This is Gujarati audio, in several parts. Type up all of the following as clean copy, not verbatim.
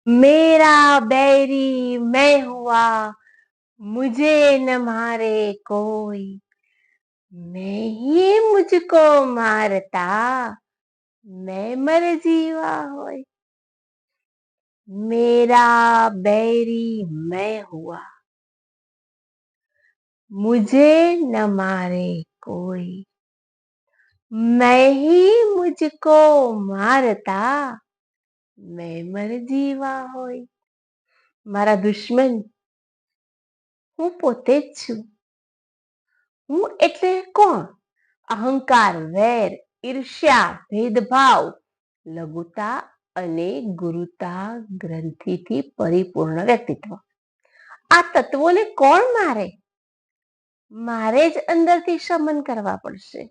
मेरा बैरी मैं हुआ, मुझे न मारे कोई, मैं ही मुझको मारता, मैं मर जीवा होय। मेरा बैरी मैं हुआ, मुझे न मारे कोई, मैं ही मुझको मारता, मैं मर जीवा होय। મારા દુશ્મન હું પોતે જ છું. હું એટલે કોણ? અહંકાર, વેર, ઈર્ષ્યા, ભેદભાવ, લઘુતા અને ગુરુતા ગ્રંથિથી પરિપૂર્ણ વ્યક્તિત્વ. આ તત્વોને કોણ મારે? મારે જ અંદરથી શમન કરવા પડશે.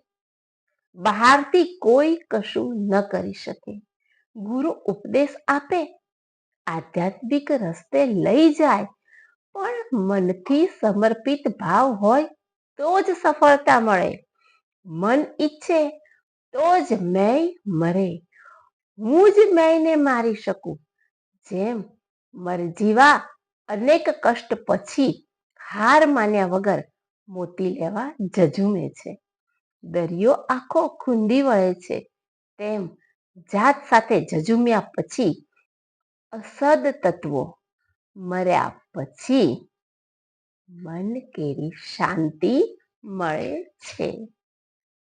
બહારથી કોઈ કશું ન કરી શકે. ગુરુ ઉપદેશ આપે, આધ્યાત્મિક રસ્તે લઈ જાય, પણ મનથી સમર્પિત ભાવ હોય તો જ સફળતા મળે. મન ઈચ્છે તો જ મેં મરે. હું જ મેંને મારી શકું. જેમ મરજીવા અનેક કષ્ટ પછી હાર માન્યા વગર મોતી લેવા ઝઝુમે છે. દરિયો આખો ખૂંદી વળે છે, તેમ જાત સાથે ઝઝુમ્યા પછી અસદ તત્વો મર્યા પછી મન કેરી શાંતિ મળે છે.